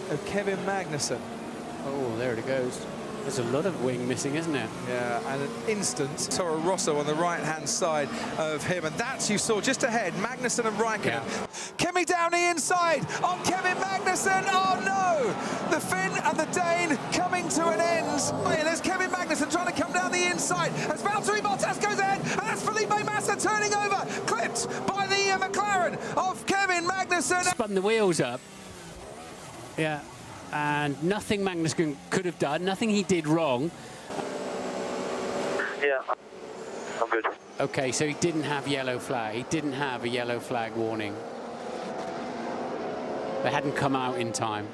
of Kevin Magnussen. Oh, there it goes. There's a lot of wing missing, isn't there? Yeah, and an instant Toro Rosso on the right-hand side of him, and that's, you saw just ahead, Magnussen and Raikkonen. Yeah. Kimi down the inside on Kevin Magnussen. Oh no! The Finn and the Dane coming to an end. And there's Kevin Magnussen trying to come down the inside as Valtteri Bottas goes ahead, and that's Felipe Massa turning over, clipped by the McLaren of Kevin Magnussen. Spun the wheels up. Yeah. And nothing Magnussen could have done, nothing he did wrong. Yeah, I'm good. Okay, so he didn't have yellow flag. He didn't have a yellow flag warning. They hadn't come out in time.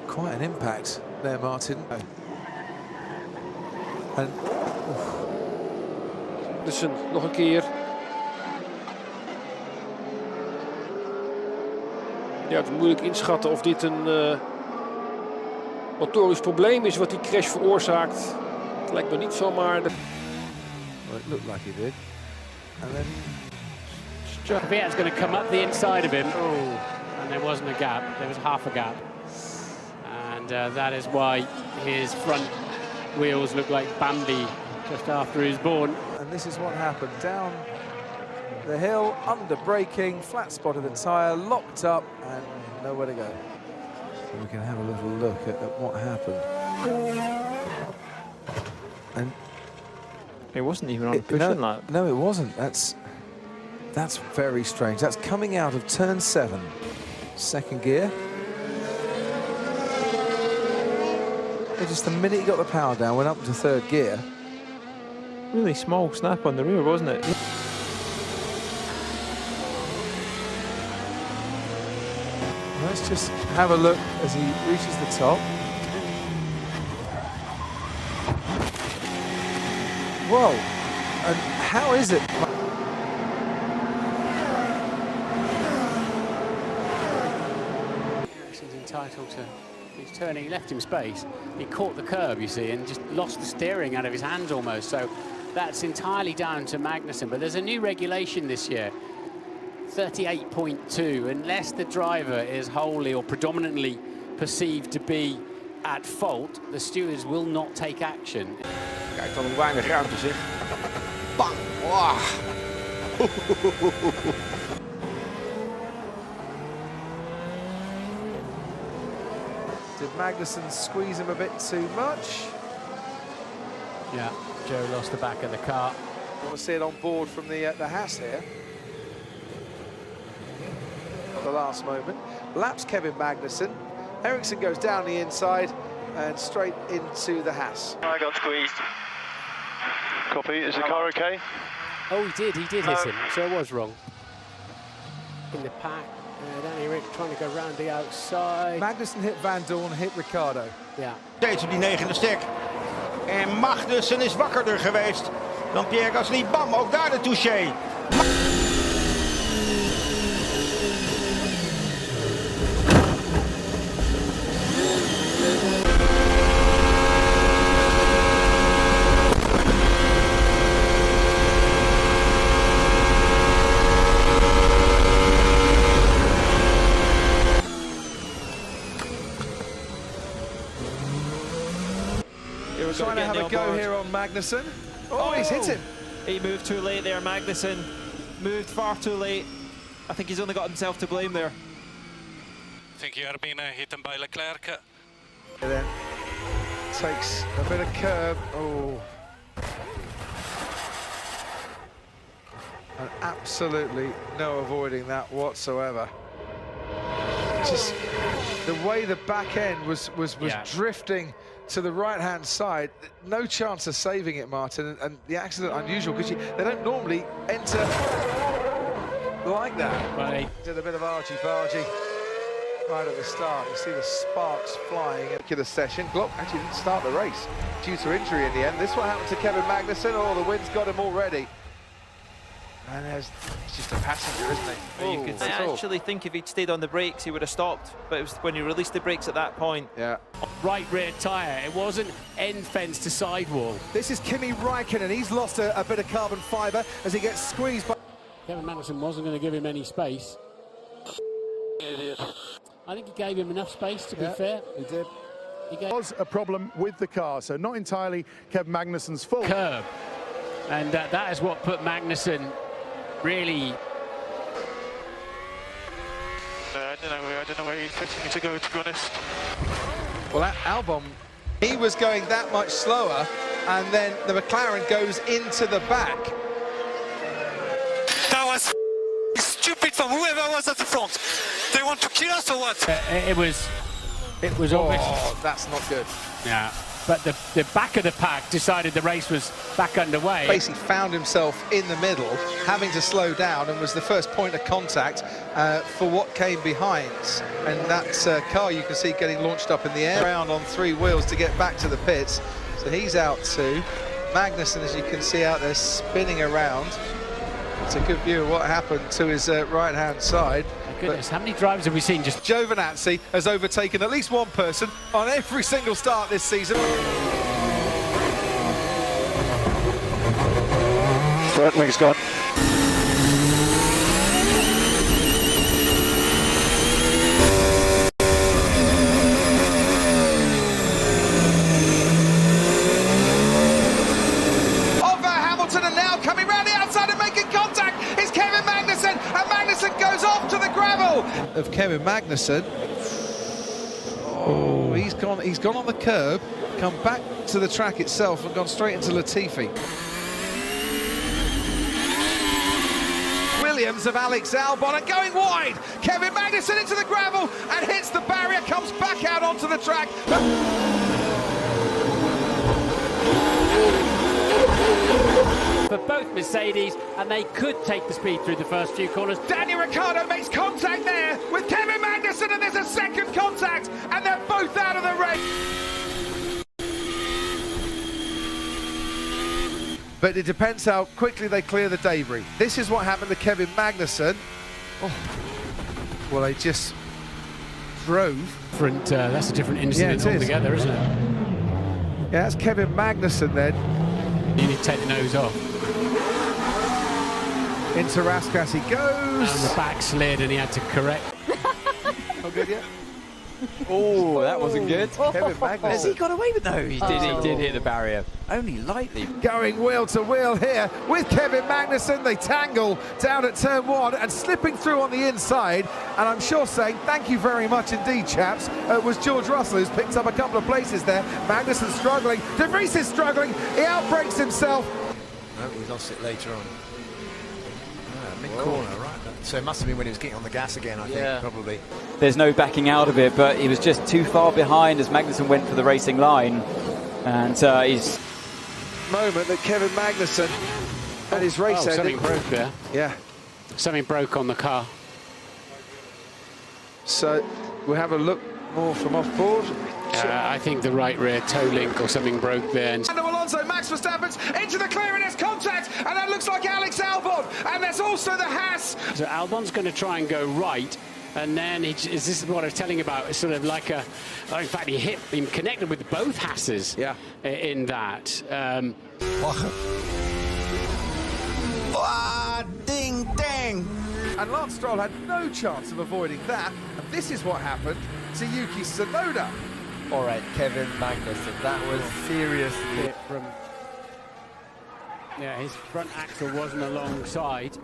Quite an impact there, Martin. And Magnussen nog een keer. Ja, het is moeilijk inschatten of dit een motorisch probleem is wat die crash veroorzaakt. Het lijkt me niet zomaar. well, it looked like he did. And then Kvyat's going to come up the inside of him. Oh, and there wasn't a gap. There was half a gap. And that is why his front wheels look like Bambi just after he was born. And this is what happened. Down the hill, under braking, flat spot of the tyre, locked up, and nowhere to go. So we can have a little look at what happened. And it wasn't even on a pushing lap. No, it wasn't. That's very strange. That's coming out of turn 7, second gear. Just the minute he got the power down, went up to third gear. Really small snap on the rear, wasn't it? Let's just have a look as he reaches the top. Whoa! And how is it? He's entitled to. He's turning, he left him space. He caught the curb, you see, and just lost the steering out of his hands almost. So that's entirely down to Magnussen. But there's a new regulation this year, 38.2. Unless the driver is wholly or predominantly perceived to be at fault, the stewards will not take action. Kijk dan hoe weinig ruimte zeg. Bang! Wow. Did Magnussen squeeze him a bit too much? Yeah, Joe lost the back of the car. I want to see it on board from the Haas here. At the last moment. Laps Kevin Magnussen. Ericsson goes down the inside and straight into the Haas. I got squeezed. Copy, is the car okay? Oh, he did hit him, so it was wrong. In the pack, Danny Rick trying to go round the outside. Magnussen hit Van Dorn, hit Ricciardo. Yeah. Steeds op die negende stek. En Magnussen is wakkerder geweest dan Pierre Gasly. Bam, ook daar de touché. Trying to have a go here on Magnussen. Oh, he's hit him. He moved too late there, Magnussen. Moved far too late. I think he's only got himself to blame there. I think Jarbine hit him by Leclerc. And then takes a bit of curb. Oh. And absolutely no avoiding that whatsoever. Just the way the back end was drifting to the right-hand side, no chance of saving it, Martin, and the accident unusual because they don't normally enter like that. Right. Did a bit of argy-bargy right at the start. You see the sparks flying at the session. Glock actually didn't start the race due to injury in the end. This one happened to Kevin Magnussen. Oh, the wind's got him already. And he's just a passenger, isn't he? Well, you could actually think if he'd stayed on the brakes, he would have stopped. But it was when he released the brakes at that point. Yeah. Right rear tyre. It wasn't end fence to sidewall. This is Kimi Raikkonen. He's lost a bit of carbon fibre as he gets squeezed by... Kevin Magnussen wasn't going to give him any space. I think he gave him enough space, to be fair. He did. There Was a problem with the car, so not entirely Kevin Magnussen's fault. Curb, and that is what put Magnussen really. I don't know where he's expecting me to go, to be honest. Well, Albon, he was going that much slower, and then the McLaren goes into the back. That was stupid from whoever was at the front. They want to kill us or what? It was obvious. Oh, that's not good. Yeah, but the back of the pack decided the race was back underway. Basically found himself in the middle, having to slow down, and was the first point of contact for what came behind. And that car you can see getting launched up in the air, around on 3 wheels to get back to the pits. So he's out too. Magnussen, as you can see out there, spinning around. It's a good view of what happened to his right-hand side. My goodness, how many drivers have we seen just... Giovinazzi has overtaken at least one person on every single start this season. Front wing's gone. And now coming round the outside and making contact is Kevin Magnussen, and Magnussen goes off to the gravel of Kevin Magnussen. Oh, he's gone on the curb, come back to the track itself and gone straight into Latifi. Williams of Alex Albon and going wide. Kevin Magnussen into the gravel and hits the barrier, comes back out onto the track. For both Mercedes, and they could take the speed through the first few corners. Daniel Ricciardo makes contact there with Kevin Magnussen, and there's a second contact, and they're both out of the race. But it depends how quickly they clear the debris. This is what happened to Kevin Magnussen. Oh. Well, they just drove. That's a different incident altogether, isn't it? Yeah, that's Kevin Magnussen then. You need to take the nose off. Into Raskas he goes. And the back slid and he had to correct. Not good yet? Oh, that wasn't good. Kevin Magnussen. Has he got away with it? No, he did hit the barrier. Only lightly. Going wheel to wheel here with Kevin Magnussen. They tangle down at turn 1 and slipping through on the inside. And I'm sure saying thank you very much indeed, chaps. Was George Russell, who's picked up a couple of places there. Magnussen struggling. De Vries is struggling. He outbrakes himself. No, we lost it later on. Mid-corner, right? So it must have been when he was getting on the gas again, I think, probably. There's no backing out of it, but he was just too far behind as Magnussen went for the racing line. And he's... Moment that Kevin Magnussen and his race something broke there. Yeah. Something broke on the car. So we'll have a look more from off board. I think the right rear toe link or something broke there. And Alonso, Max Verstappen's into the clear and there's contact, and that looks like Alex Albon, and there's also the Haas. So Albon's going to try and go right, and then is this what I was telling you about? It's sort of like in fact, he connected with both Haas's in that. Ding, dang. And Lance Stroll had no chance of avoiding that, and this is what happened to Yuki Tsunoda. All right, Kevin Magnussen, that was serious hit from... Yeah, his front axle wasn't alongside.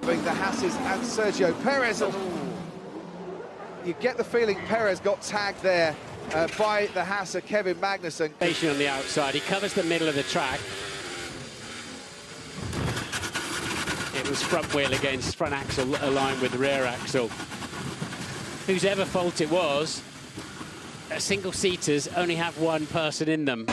The Haas's and Sergio Perez. You get the feeling Perez got tagged there by the Haas of Kevin Magnussen. On the outside, he covers the middle of the track. It was front wheel against front axle aligned with the rear axle. Whose ever fault it was, single seaters only have one person in them.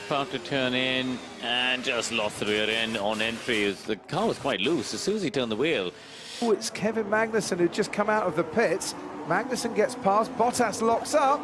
About to turn in and just lost the rear end on entry. The car was quite loose as soon as he turned the wheel. It's Kevin Magnussen who'd just come out of the pits. Magnussen gets past, Bottas locks up.